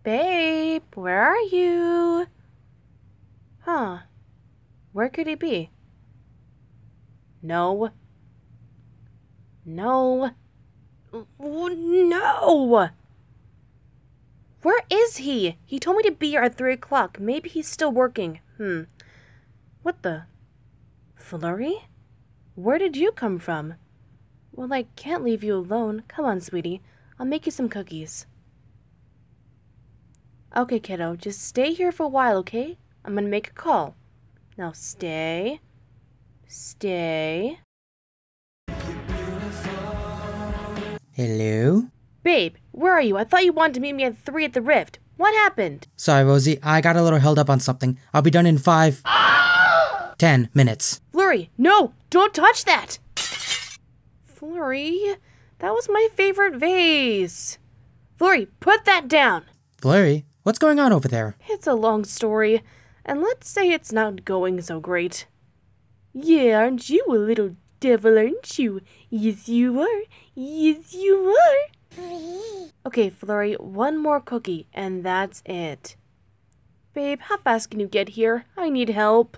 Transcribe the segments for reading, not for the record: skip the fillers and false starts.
Babe, where are you? Huh. Where could he be? No. No. No! Where is he? He told me to be here at 3 o'clock. Maybe he's still working. What the? Flurry? Where did you come from? Well, I can't leave you alone. Come on, sweetie. I'll make you some cookies. Okay, kiddo. Just stay here for a while, okay? I'm gonna make a call. Now stay. Stay. Hello? Babe, where are you? I thought you wanted to meet me at 3 at the Rift. What happened? Sorry, Rosie. I got a little held up on something. I'll be done in 10 minutes. Flurry, no! Don't touch that! Flurry, that was my favorite vase. Flurry, put that down! Flurry, what's going on over there? It's a long story, and let's say it's not going so great. Yeah, aren't you a little devil, aren't you? Yes, you are. Yes, you are. Okay, Flurry, one more cookie, and that's it. Babe, how fast can you get here? I need help.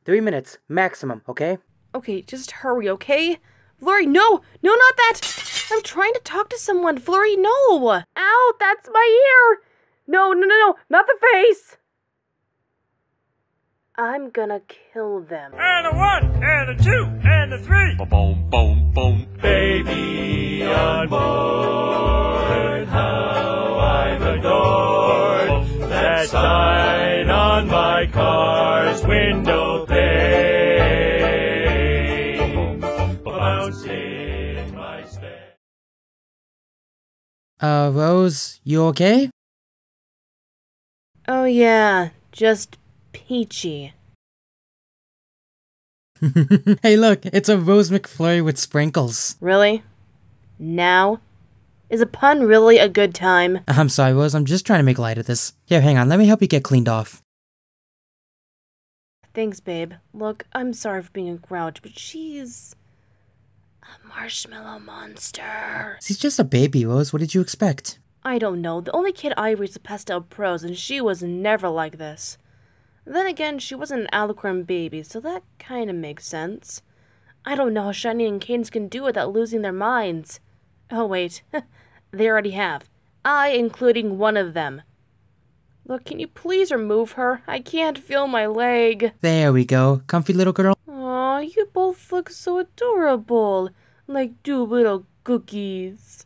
Three minutes, maximum, okay? Okay, just hurry, okay? Flurry, no! No, not that! I'm trying to talk to someone, Flurry, no! Ow, that's my ear! No, not the face! I'm gonna kill them. And a 1, and a 2, and a 3. Boom, boom, boom. Baby on board, how I'm adored. That sign on my car's window pane. Bouncing my step. Rose, you okay? Oh yeah, just peachy. Hey look, it's a Rose McFlurry with sprinkles. Really? Now? Is a pun really a good time? I'm sorry, Rose, I'm just trying to make light of this. Here, hang on, let me help you get cleaned off. Thanks, babe. Look, I'm sorry for being a grouch, but she's a marshmallow monster. She's just a baby, Rose. What did you expect? I don't know. The only kid I reached was Pastel Pros, and she was never like this. Then again, she wasn't an alicorn baby, so that kind of makes sense. I don't know how Shiny and Cadence can do without losing their minds. Oh, wait. They already have. I including one of them. Look, can you please remove her? I can't feel my leg. There we go. Comfy little girl? Aw, you both look so adorable. Like two little cookies.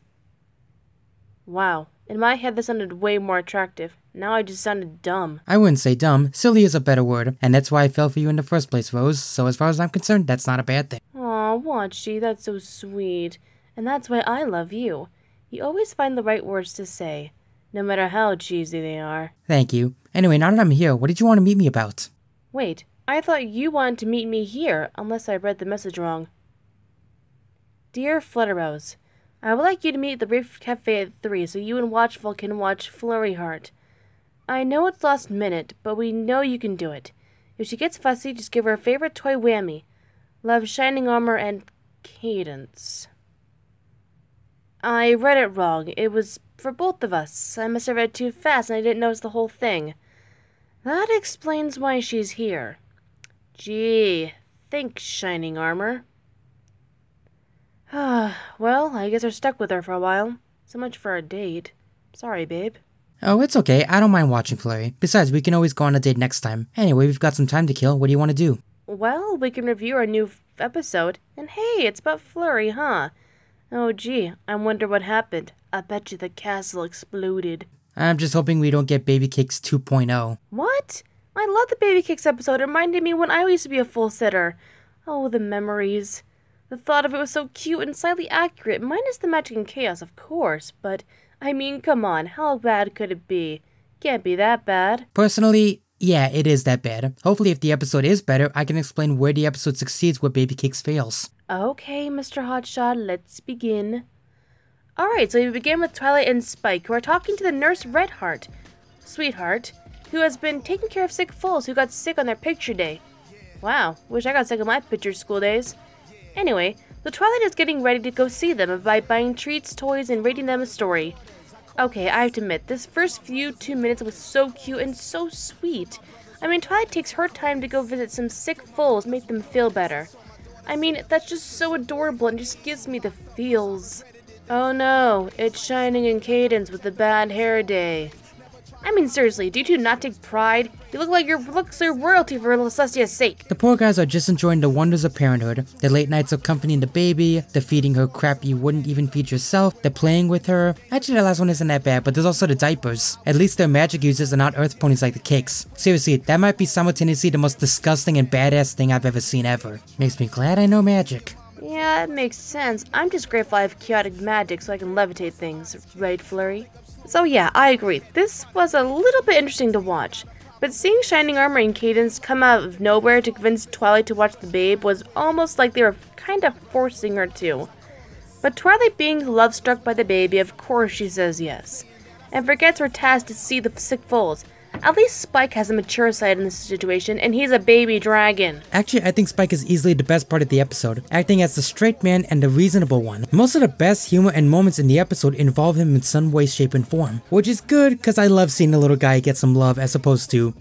Wow. In my head, this sounded way more attractive. Now I just sounded dumb. I wouldn't say dumb. Silly is a better word. And that's why I fell for you in the first place, Rose. So as far as I'm concerned, that's not a bad thing. Aw, Watchy, that's so sweet. And that's why I love you. You always find the right words to say, no matter how cheesy they are. Thank you. Anyway, now that I'm here, what did you want to meet me about? Wait, I thought you wanted to meet me here, unless I read the message wrong. Dear FlutterRose, I would like you to meet at the Reef Cafe at 3 so you and Watchful can watch Flurry Heart. I know it's last minute, but we know you can do it. If she gets fussy, just give her a favorite toy whammy. Love, Shining Armor, and Cadence. I read it wrong. It was for both of us. I must have read too fast and I didn't notice the whole thing. That explains why she's here. Gee, thanks, Shining Armor. Well, I guess we're stuck with her for a while. So much for our date. Sorry, babe. Oh, it's okay. I don't mind watching Flurry. Besides, we can always go on a date next time. Anyway, we've got some time to kill. What do you want to do? Well, we can review our new episode. And hey, it's about Flurry, huh? Oh, gee, I wonder what happened. I bet you the castle exploded. I'm just hoping we don't get Baby Cakes 2.0. What? I love the Baby Cakes episode. It reminded me when I used to be a full sitter. Oh, the memories. The thought of it was so cute and slightly accurate, minus the magic and chaos, of course. But, I mean, come on, how bad could it be? Can't be that bad. Personally, yeah, it is that bad. Hopefully, if the episode is better, I can explain where the episode succeeds where Baby Cakes fails. Okay, Mr. Hotshot, let's begin. Alright, so we begin with Twilight and Spike, who are talking to the nurse Redheart, Sweetheart, who has been taking care of sick fools who got sick on their picture day. Wow, wish I got sick on my picture school days. Anyway, So Twilight is getting ready to go see them by buying treats, toys, and reading them a story. Okay, I have to admit, this first few 2 minutes was so cute and so sweet. I mean, Twilight takes her time to go visit some sick fools, make them feel better. I mean, that's just so adorable and just gives me the feels. Oh no, it's Shining and Cadence with the bad hair day. I mean, seriously, do you two not take pride? You look like your looks are royalty for Celestia's sake. The poor guys are just enjoying the wonders of parenthood. The late nights accompanying the baby, the feeding her crap you wouldn't even feed yourself, the playing with her. Actually, the last one isn't that bad, but there's also the diapers. At least they're magic users and not earth ponies like the cakes. Seriously, that might be simultaneously the most disgusting and badass thing I've ever seen ever. Makes me glad I know magic. Yeah, it makes sense. I'm just grateful I have chaotic magic so I can levitate things, right, Flurry? So yeah, I agree. This was a little bit interesting to watch. But seeing Shining Armor and Cadence come out of nowhere to convince Twilight to watch the babe was almost like they were kind of forcing her to. But Twilight, being love-struck by the baby, of course she says yes. And forgets her task to see the sick foals. At least Spike has a mature side in this situation, and he's a baby dragon. Actually, I think Spike is easily the best part of the episode, acting as the straight man and the reasonable one. Most of the best humor and moments in the episode involve him in some way, shape, and form. Which is good, because I love seeing the little guy get some love as opposed to,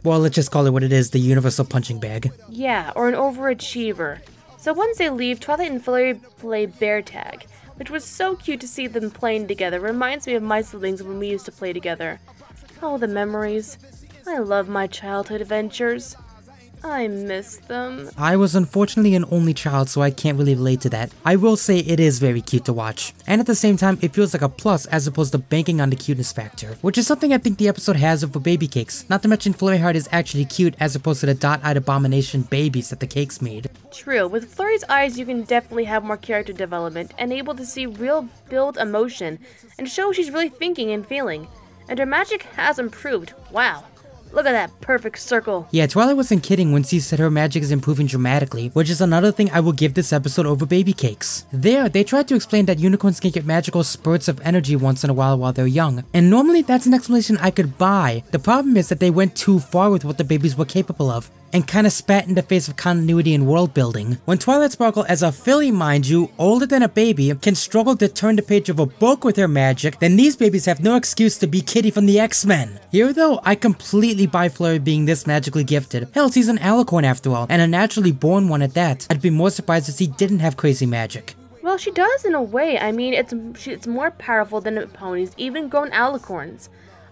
well, let's just call it what it is, the universal punching bag. Yeah, or an overachiever. So once they leave, Twilight and Flurry play bear tag, which was so cute to see them playing together. Reminds me of my siblings when we used to play together. Oh, the memories. I love my childhood adventures. I miss them. I was unfortunately an only child, so I can't really relate to that. I will say it is very cute to watch. And at the same time, it feels like a plus as opposed to banking on the cuteness factor. Which is something I think the episode has over baby cakes. Not to mention Flurry Heart is actually cute as opposed to the dot-eyed abomination babies that the cakes made. True, with Flurry's eyes you can definitely have more character development and able to see real build emotion and show what she's really thinking and feeling. And her magic has improved. Wow. Look at that perfect circle. Yeah, Twilight wasn't kidding when she said her magic is improving dramatically, which is another thing I will give this episode over baby cakes. There, they tried to explain that unicorns can get magical spurts of energy once in a while they're young. And normally that's an explanation I could buy. The problem is that they went too far with what the babies were capable of, and kinda spat in the face of continuity and world building. When Twilight Sparkle, as a filly mind you, older than a baby, can struggle to turn the page of a book with her magic, then these babies have no excuse to be Kitty from the X-Men. Here though, I completely buy Flurry being this magically gifted. Hell, she's an alicorn after all, and a naturally born one at that. I'd be more surprised if she didn't have crazy magic. Well, she does in a way. I mean, it's more powerful than ponies, even grown alicorns.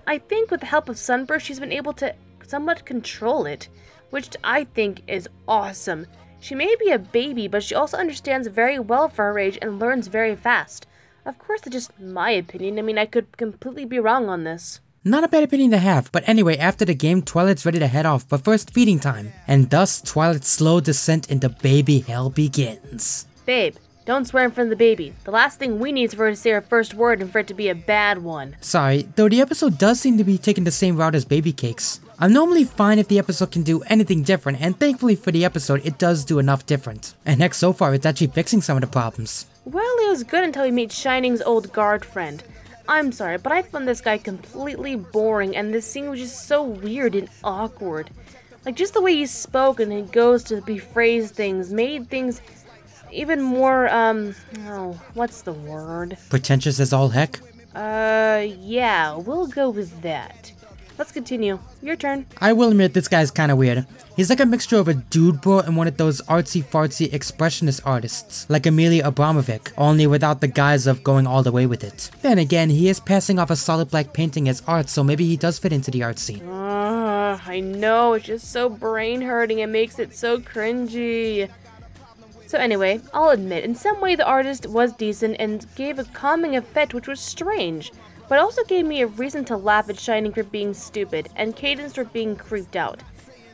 I think with the help of Sunburst, she's been able to somewhat control it, which I think is awesome. She may be a baby, but she also understands very well for her age and learns very fast. Of course, it's just my opinion. I mean, I could completely be wrong on this. Not a bad opinion to have, but anyway, after the game, Twilight's ready to head off, but first feeding time. And thus, Twilight's slow descent into baby hell begins. Babe, don't swear in front of the baby. The last thing we need is for her to say her first word and for it to be a bad one. Sorry, though the episode does seem to be taking the same route as baby cakes. I'm normally fine if the episode can do anything different, and thankfully for the episode, it does do enough different. And heck, so far, it's actually fixing some of the problems. Well, it was good until we meet Shining's old guard friend. I'm sorry, but I found this guy completely boring, and this scene was just so weird and awkward. Like, just the way he spoke and he goes to rephrase things made things even more, what's the word? Pretentious as all heck? Yeah, we'll go with that. Let's continue. Your turn. I will admit this guy's kinda weird. He's like a mixture of a dude bro and one of those artsy-fartsy expressionist artists, like Amelia Abramovic, only without the guise of going all the way with it. Then again, he is passing off a solid black painting as art, so maybe he does fit into the art scene. I know, it's just so brain-hurting, it makes it so cringy. So anyway, I'll admit, in some way the artist was decent and gave a calming effect which was strange, but also gave me a reason to laugh at Shining for being stupid, and Cadence for being creeped out.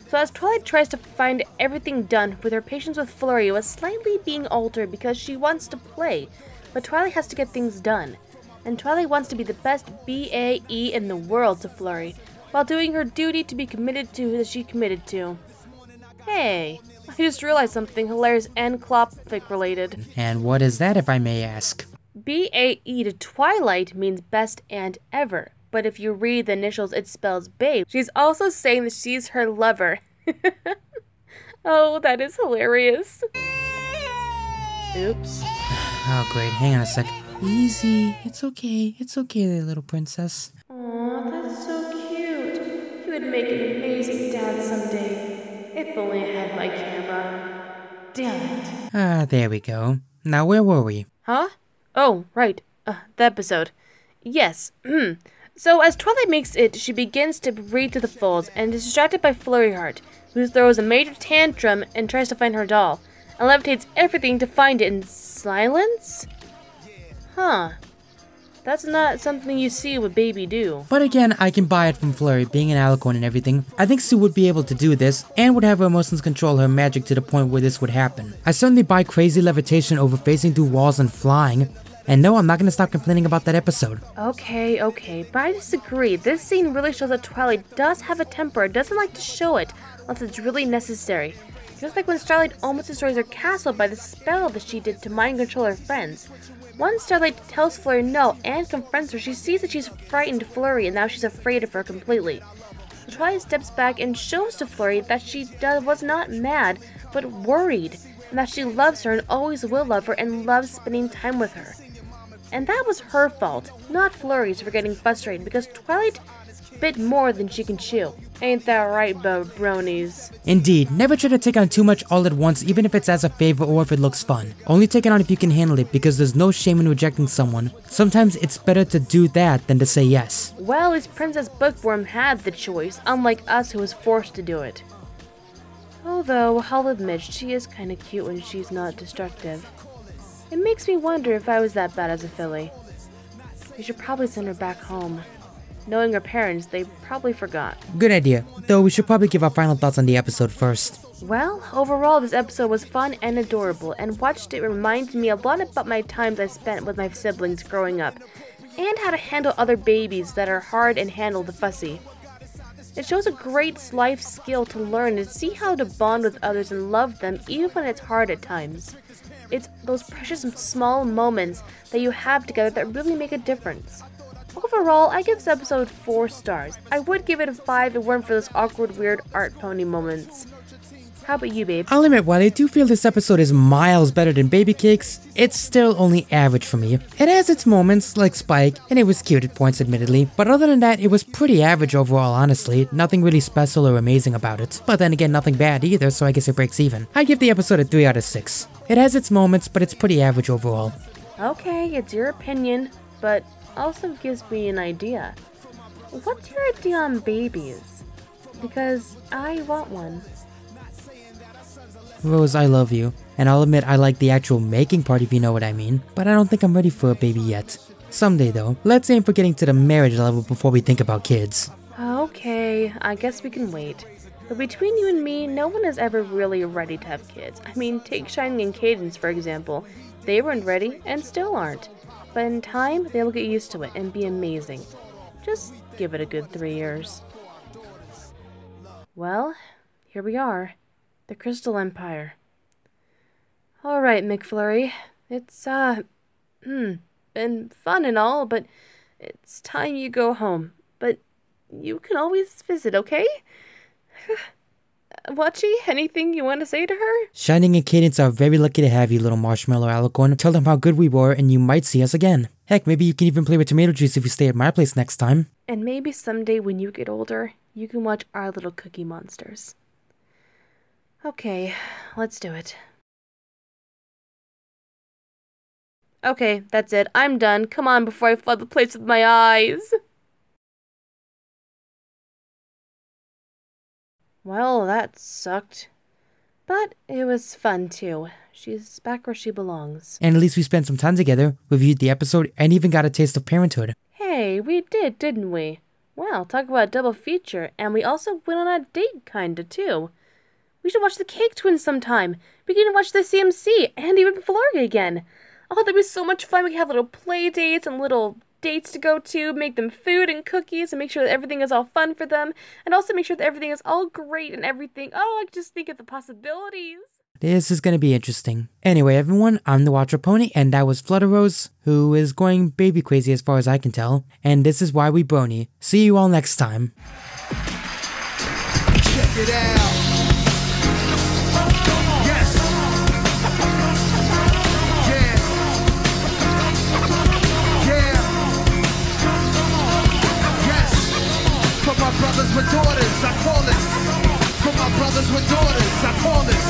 So as Twilight tries to find everything done, with her patience with Flurry was slightly being altered because she wants to play, but Twilight has to get things done. And Twilight wants to be the best BAE in the world to Flurry, while doing her duty to be committed to that she committed to. Hey, I just realized something hilarious and Klopfic related. And what is that, if I may ask? BAE to Twilight means best and ever, but if you read the initials it spells babe. She's also saying that she's her lover. Oh, that is hilarious. Oops. Oh great, hang on a sec. Easy, it's okay there, little princess. Aw, that's so cute. He would make an amazing dad someday. If only I had my camera. Damn it. Ah, there we go. Now where were we? Huh? Oh, right. The episode. Yes. So as Twilight makes it, she begins to read through the folds and is distracted by Flurry Heart, who throws a major tantrum and tries to find her doll, and levitates everything to find it in silence? Huh. That's not something you see with Baby do. But again, I can buy it from Flurry, being an alicorn and everything. I think Sue would be able to do this, and would have her emotions control her magic to the point where this would happen. I certainly buy crazy levitation over phasing through walls and flying. And no, I'm not gonna stop complaining about that episode. Okay, but I disagree. This scene really shows that Twilight does have a temper, doesn't like to show it, unless it's really necessary. Just like when Starlight almost destroys her castle by the spell that she did to mind control her friends. Once Starlight tells Flurry no and confronts her, she sees that she's frightened Flurry and now she's afraid of her completely. So Twilight steps back and shows to Flurry that she was not mad, but worried, and that she loves her and always will love her and loves spending time with her. And that was her fault, not Flurry's, for getting frustrated, because Twilight bit more than she can chew. Ain't that right, bronies? Indeed, never try to take on too much all at once, even if it's as a favor or if it looks fun. Only take it on if you can handle it, because there's no shame in rejecting someone. Sometimes it's better to do that than to say yes. Well, at least Princess Bookworm had the choice, unlike us who was forced to do it. Although, I'll admit, she is kinda cute when she's not destructive. It makes me wonder if I was that bad as a filly. We should probably send her back home. Knowing her parents, they probably forgot. Good idea, though we should probably give our final thoughts on the episode first. Well, overall this episode was fun and adorable, and watched it reminded me a lot about my times I spent with my siblings growing up, and how to handle other babies that are hard and handle the fussy. It shows a great life skill to learn and see how to bond with others and love them even when it's hard at times. It's those precious small moments that you have together that really make a difference. Overall, I give this episode 4 stars. I would give it a 5 if it weren't for those awkward, weird art pony moments. How about you, babe? I'll admit, while I do feel this episode is miles better than Baby Cakes, it's still only average for me. It has its moments, like Spike, and it was cute at points admittedly, but other than that, it was pretty average overall honestly, nothing really special or amazing about it. But then again, nothing bad either, so I guess it breaks even. I give the episode a 3 out of 6. It has its moments, but it's pretty average overall. Okay, it's your opinion, but also gives me an idea. What's your idea on babies? Because I want one. Rose, I love you, and I'll admit I like the actual making part if you know what I mean, but I don't think I'm ready for a baby yet. Someday though, let's aim for getting to the marriage level before we think about kids. Okay, I guess we can wait. But between you and me, no one is ever really ready to have kids. I mean, take Shining and Cadence for example. They weren't ready, and still aren't. But in time, they'll get used to it and be amazing. Just give it a good 3 years. Well, here we are. The Crystal Empire. Alright, McFlurry. It's, been fun and all, but it's time you go home. But you can always visit, okay? Watchy, anything you want to say to her? Shining and Cadence are very lucky to have you, little marshmallow alicorn. Tell them how good we were and you might see us again. Heck, maybe you can even play with tomato juice if you stay at my place next time. And maybe someday when you get older, you can watch our little cookie monsters. Okay, let's do it. Okay, that's it. I'm done. Come on before I flood the place with my eyes. Well, that sucked. But it was fun too. She's back where she belongs. And at least we spent some time together, reviewed the episode, and even got a taste of parenthood. Hey, we did, didn't we? Well, talk about a double feature, and we also went on a date kinda too. We should watch the Cake Twins sometime. We can watch the CMC and even Flurry again. Oh, that'd be so much fun. We could have little play dates and little dates to go to, make them food and cookies, and make sure that everything is all fun for them, and also make sure that everything is all great and everything. Oh, I just think of the possibilities. This is gonna be interesting. Anyway, everyone, I'm the Watcher Pony, and that was FlutterRose, who is going baby crazy as far as I can tell, and this is why we brony. See you all next time. Check it out. Yes. my brothers with daughters, I call this. For my brothers with daughters, I call this.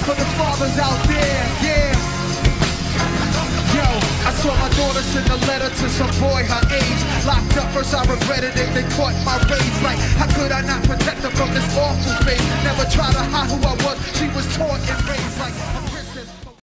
For the fathers out there, yeah. Yo, I saw my daughter send a letter to some boy her age. Locked up, first I regretted it, they caught my rage. Like, how could I not protect her from this awful fate? Never try to hide who I was.